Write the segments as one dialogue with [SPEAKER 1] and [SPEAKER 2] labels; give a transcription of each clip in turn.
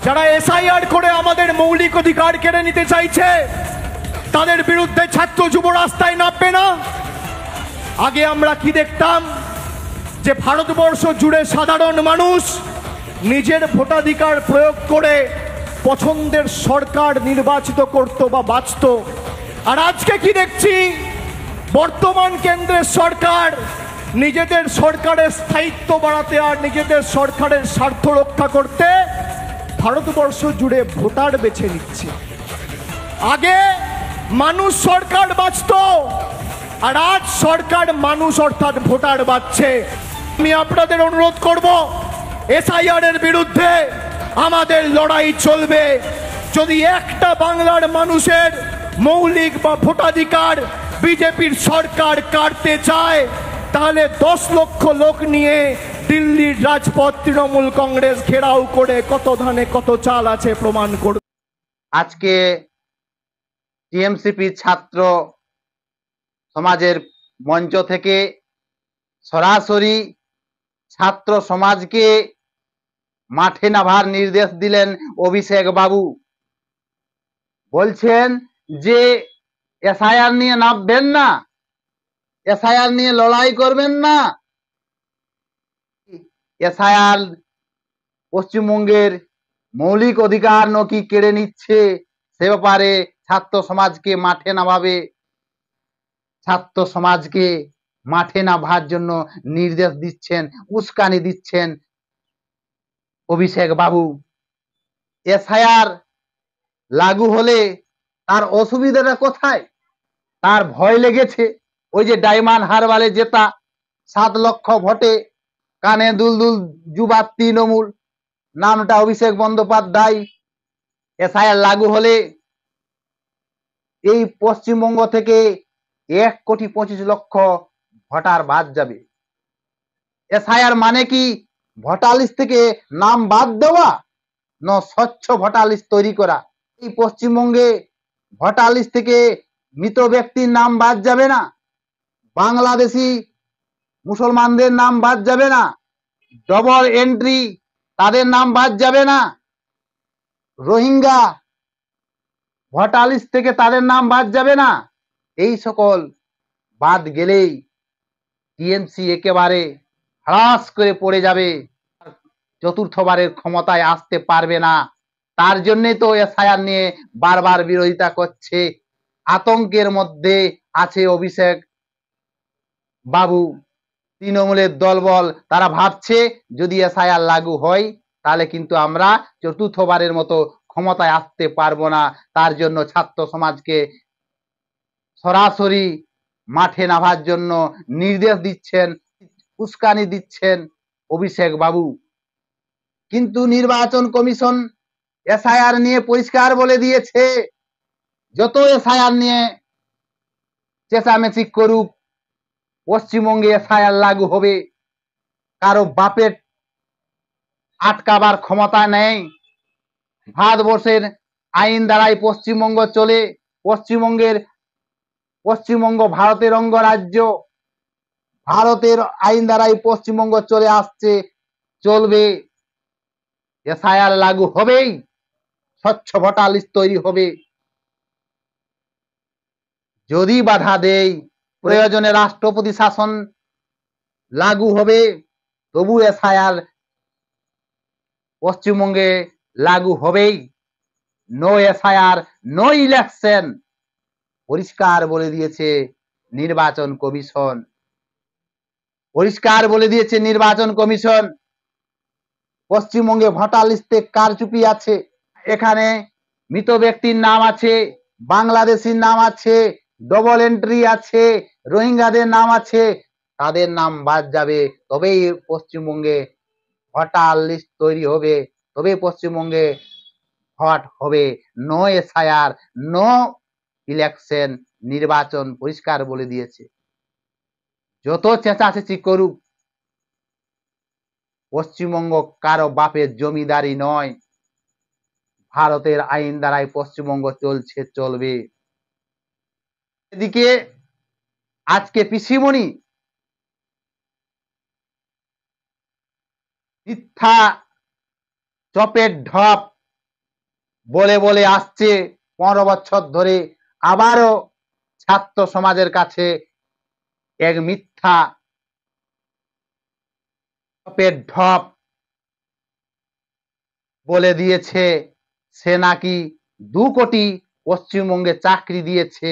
[SPEAKER 1] যারা এসআইআর করে আমাদের মৌলিক অধিকার কেড়ে নিতে চাইছে তাদের বিরুদ্ধে ছাত্র যুব রাস্তায় নামবে না? আগে আমরা কি দেখতাম যে ভারতবর্ষ জুড়ে সাধারণ মানুষ নিজের ভোটাধিকার প্রয়োগ করে পছন্দের সরকার নির্বাচিত করত বা বাঁচত। আর আজকে কি দেখছি, বর্তমান কেন্দ্রের সরকার নিজেদের সরকারের স্থায়িত্ব বাড়াতে আর নিজেদের সরকারের স্বার্থ রক্ষা করতে ভারতবর্ষ জুড়ে ভোটার বেছে নিচ্ছে। আগে মানুষ সরকার বাঁচত, আর আজ সরকার মানুষ অর্থাৎ ভোটার বাঁচছে। আমি আপনাদের অনুরোধ করব, এসআইআর এর বিরুদ্ধে আমাদের লড়াই চলবে। যদি একটা বাংলার মানুষের মৌলিক বা ভোটাধিকার বিজেপির সরকার কাটতে চায়, তাহলে 10 লক্ষ লোক নিয়ে দিল্লির রাজপথ তৃণমূল কংগ্রেস ঘেরাও করে কত ধানে কত চাল আছে প্রমাণ করবে।
[SPEAKER 2] আজকে টিএমসিপি ছাত্র সমাজের মঞ্চ থেকে সরাসরি ছাত্র সমাজকে মাঠে নামার নির্দেশ দিলেন অভিষেক বাবু। বলছেন যে এসআইআর নিয়ে নামবেন না, এসআইআর নিয়ে লড়াই করবেন না। এসআইআর পশ্চিমবঙ্গের মৌলিক অধিকার নাকি কেড়ে নিচ্ছে, সে ব্যাপারে ছাত্র সমাজকে মাঠে নামাবে। ছাত্র সমাজকে মাঠে নামার জন্য নির্দেশ দিচ্ছেন, উস্কানি দিচ্ছেন অভিষেক বাবু। এসআইআর লাগু হলে তার অসুবিধাটা কোথায়? তার ভয় লেগেছে ওই যে ডায়মন্ড হারবারে জেতা 7 লক্ষ ভোটে কানে দুলদুল যুবা তৃণমূল, নামটা অভিষেক বন্দ্যোপাধ্যায়। এসআইআর লাগু হলে এই পশ্চিমবঙ্গ থেকে 1,25,00,000 ভোটার বাদ যাবে। এসআইআর মানে কি ভোটার লিস্ট থেকে নাম বাদ দেওয়া, না স্বচ্ছ ভোটার লিস্ট তৈরি করা? এই পশ্চিমবঙ্গে ভোটার লিস্ট থেকে মৃত ব্যক্তির নাম বাদ যাবে না, বাংলাদেশি মুসলমানদের নাম বাদ যাবে না, ডবল এন্ট্রি তাদের নাম বাদ যাবে না, রোহিঙ্গা ভোটার লিস্ট থেকে তাদের নাম বাদ যাবে না। এই সকল বাদ গেলেই টিএমসি একেবারে হ্রাস করে পড়ে যাবে, চতুর্থবারের ক্ষমতায় আসতে পারবে না। তার জন্যই তো এসআইআর নিয়ে বারবার বিরোধিতা করছে। আতঙ্কের মধ্যে আছে অভিষেক বাবু, তৃণমূলের দলবল। তারা ভাবছে যদি এসআইআর লাগু হয় তাহলে কিন্তু আমরা চতুর্থবারের মতো ক্ষমতায় আসতে পারবো না। তার জন্য ছাত্র সমাজকে সরাসরি মাঠে নামার জন্য নির্দেশ দিচ্ছেন, উস্কানি দিচ্ছেন অভিষেক বাবু। কিন্তু নির্বাচন কমিশন এসআইআর নিয়ে পরিষ্কার বলে দিয়েছে, যত এসআইআর নিয়ে চেঁচামেচি করুক, পশ্চিমবঙ্গে এসআইআর লাগু হবে। কারো বাপের আটকাবার ক্ষমতা নেই। ভারতবর্ষের আইন দ্বারাই পশ্চিমবঙ্গ চলে। পশ্চিমবঙ্গ ভারতের অঙ্গরাজ্য, ভারতের আইন দ্বারাই পশ্চিমবঙ্গ চলে আসছে, চলবে। এসআইআর লাগু হবেই, স্বচ্ছ ভোটার লিস্ট তৈরি হবে। যদি বাধা দেয়, প্রয়োজনে রাষ্ট্রপতি শাসন লাগু হবে, তবু এসআইআর পশ্চিমবঙ্গে লাগু হবেই। নো এসআইআর নো ইলেকশন, পরিষ্কার বলে দিয়েছে নির্বাচন কমিশন। পরিষ্কার বলে দিয়েছে নির্বাচন কমিশন। পশ্চিমবঙ্গে ভোটার লিস্টে কারচুপি আছে, এখানে মৃত ব্যক্তির নাম আছে, বাংলাদেশির নাম আছে, ডবল এন্ট্রি আছে, রোহিঙ্গাদের নাম আছে, তাদের নাম বাদ যাবে। তবেই পশ্চিমবঙ্গে ভোটার লিস্ট তৈরি হবে, তবে পশ্চিমবঙ্গে ভোট হবে। নো এসআইআর নো ইলেকশন, নির্বাচন পরিষ্কার বলে দিয়েছে। যত চেঁচাচেঁচি করুক, পশ্চিমবঙ্গ কারো বাপের জমিদারি নয়। ভারতের আইন দ্বারাই পশ্চিমবঙ্গ চলছে, চলবে। এদিকে আজকে পিসিমণি মিথ্যা চপের ঢপ বলে বলে আসছে 15 বছর ধরে, আবারও ছাত্র সমাজের কাছে এক মিথ্যা ঢপের ঢপ বলে দিয়েছে সে নাকি 2 কোটি পশ্চিমবঙ্গে চাকরি দিয়েছে।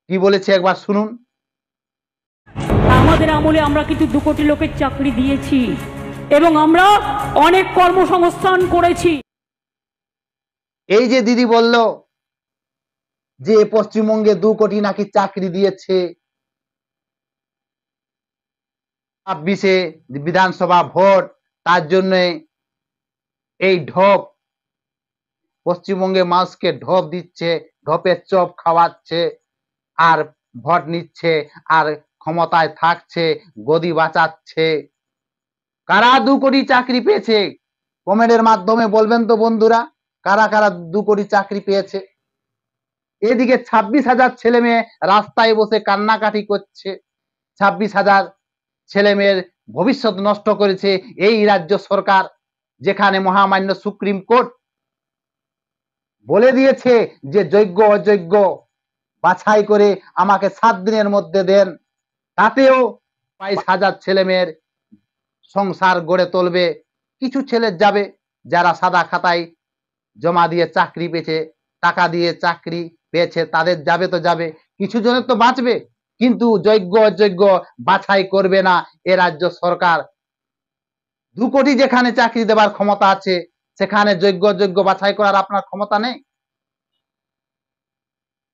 [SPEAKER 2] কি বলেছে একবার শুনুন।
[SPEAKER 3] আমাদের আমলে আমরা কিন্তু 2 কোটি লোকের চাকরি দিয়েছি এবং আমরা অনেক কর্মসংস্থান করেছি।
[SPEAKER 2] এই যে দিদি বলল যে পশ্চিমবঙ্গে 2 কোটি নাকি চাকরি দিয়েছে, 26-এ বিধানসভা ভোট, তার জন্য এই ঢপ, পশ্চিমবঙ্গে মানুষকে ঢপ দিচ্ছে, ঢপের চপ খাওয়াচ্ছে, আর ভোট নিচ্ছে, আর ক্ষমতায় থাকছে, গদি বাঁচাচ্ছে। কারা 2 কোটি চাকরি পেয়েছে? কমেন্টের মাধ্যমে বলবেন তো বন্ধুরা, কারা কারা 2 কোটি চাকরি পেয়েছে। এদিকে 26,000 ছেলে মেয়ে রাস্তায় বসে কান্নাকাটি করছে। 26,000 ছেলে মেয়ের ভবিষ্যৎ নষ্ট করেছে এই রাজ্য সরকার, যেখানে মহামান্য সুপ্রিম কোর্ট বলে দিয়েছে যে যোগ্য অযোগ্য বাছাই করে আমাকে 7 দিনের মধ্যে দেন। তাতেও 22,000 ছেলে মেয়ের সংসার গড়ে তুলবে। কিছু ছেলে যাবে যারা সাদা খাতায় জমা দিয়ে চাকরি পেয়েছে, টাকা দিয়ে চাকরি পেয়েছে, তাদের যাবে তো যাবে, কিছু জনের তো বাঁচবে, কিন্তু যোগ্য অযোগ্য বাছাই করবে না এ রাজ্য সরকার। 2 কোটি যেখানে চাকরি দেবার ক্ষমতা আছে, সেখানে যোগ্য অযোগ্য বাছাই করার আপনার ক্ষমতা নেই।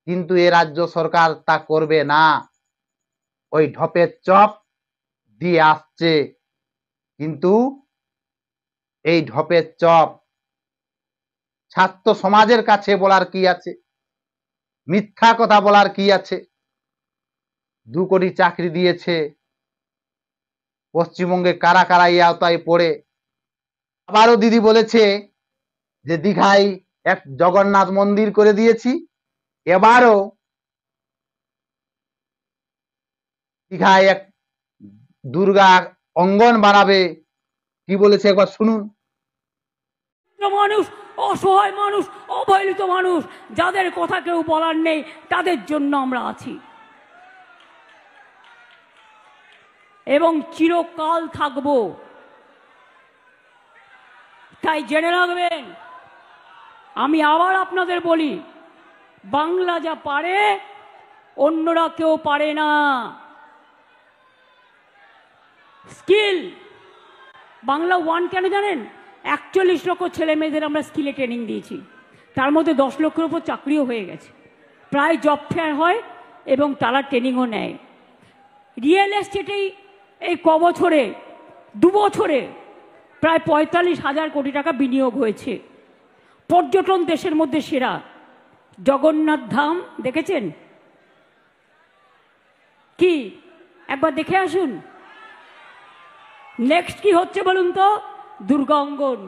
[SPEAKER 2] কিন্তু এ রাজ্য সরকার তা করবে না, ওই ঢপের চপ দিয়ে আসছে। কিন্তু এই ঢপের চপ ছাত্র সমাজের কাছে বলার কি আছে? মিথ্যা কথা বলার কি আছে? 2 কোটি চাকরি দিয়েছে, পশ্চিমবঙ্গে কারা কারা এই আওতায় পড়ে। আবারও দিদি বলেছে যে দীঘায় এক জগন্নাথ মন্দির করে দিয়েছি, এবারও দীঘায় এক দুর্গা অঙ্গন বানাবে। কি বলেছে একবার শুনুন।
[SPEAKER 3] মানুষ, অসহায় মানুষ, অবহেলিত মানুষ, যাদের কথা কেউ বলার নেই, তাদের জন্য আমরা আছি এবং চিরকাল থাকব। তাই জেনে রাখবেন, আমি আবার আপনাদের বলি, বাংলা যা পারে অন্যরা কেউ পারে না। স্কিল বাংলা 1 কেন জানেন? 41 লক্ষ ছেলে মেয়েদের আমরা স্কিলে ট্রেনিং দিয়েছি, তার মধ্যে 10 লক্ষের উপর চাকরিও হয়ে গেছে, প্রায় জব ফেয়ার হয় এবং তারা ট্রেনিংও নেয়। রিয়েল এস্টেটেই এই বছরে 2 বছরে প্রায় 45,000 কোটি টাকা বিনিয়োগ হয়েছে। পর্যটন দেশের মধ্যে সেরা। জগন্নাথ ধাম দেখেছেন কি? একবার দেখে আসুন। নেক্সট কি হচ্ছে বলুন তো? দুর্গা অঙ্গন।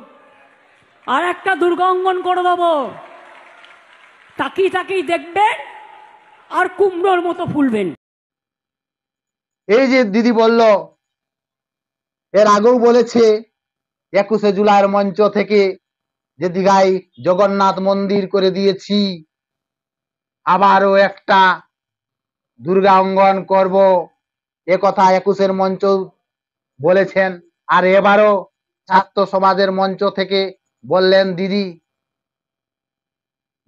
[SPEAKER 3] আর একটা দুর্গা অঙ্গন করে দেবো, তাকিয়ে তাকিয়ে দেখবেন আর কুমড়োর মতো ফুলবেন।
[SPEAKER 2] এই যে দিদি বলল, এর আগেও বলেছে 21শে জুলাইয়ের মঞ্চ থেকে যে দীঘায় জগন্নাথ মন্দির করে দিয়েছি, আবারও একটা দুর্গা অঙ্গন করব, এ কথা 21-এর মঞ্চ বলেছেন। আর এবারও ছাত্র সমাজের মঞ্চ থেকে বললেন দিদি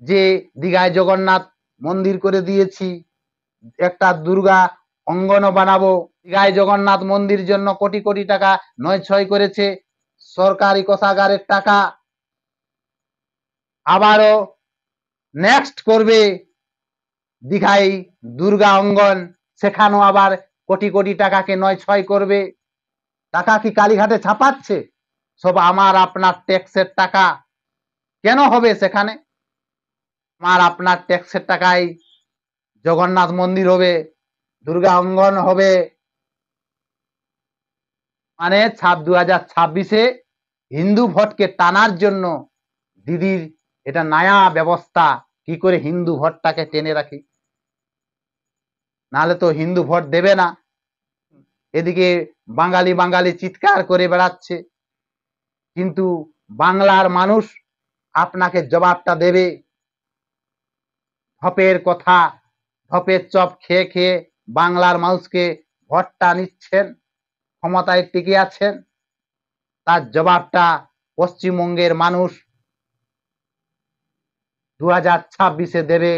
[SPEAKER 2] যে দীঘায় জগন্নাথ মন্দির করে দিয়েছি, একটা দুর্গা অঙ্গনও বানাবো। দীঘায় জগন্নাথ মন্দির জন্য কোটি কোটি টাকা নয় করেছে সরকারি কোষাগারের টাকা। আবারও নেক্সট করবে দীঘায় দুর্গা অঙ্গন, সেখানেও আবার কোটি কোটি টাকাকে নয় করবে। টাকা কি কালীঘাটে ছাপাচ্ছে? সব আমার আপনার ট্যাক্সের টাকা। কেন হবে সেখানে? আমার আপনার ট্যাক্সের টাকায় জগন্নাথ মন্দির হবে, দুর্গা অঙ্গন হবে। মানে 2026-এ হিন্দু ভোটকে টানার জন্য দিদির এটা নয়া ব্যবস্থা। কি করে হিন্দু ভোটটাকে টেনে রাখি, নাহলে তো হিন্দু ভোট দেবে না। এদিকে বাঙালি বাঙালি চিৎকার করে বেড়াচ্ছে, কিন্তু বাংলার মানুষ আপনাকে জবাবটা দেবে। ঢপের কথা, ঢপের চপ খেয়ে খেয়ে বাংলার মানুষকে ভোটটা নিচ্ছেন, ক্ষমতায় টিকে আছেন, তার জবাবটা পশ্চিমবঙ্গের মানুষ 2026-এ দেবে।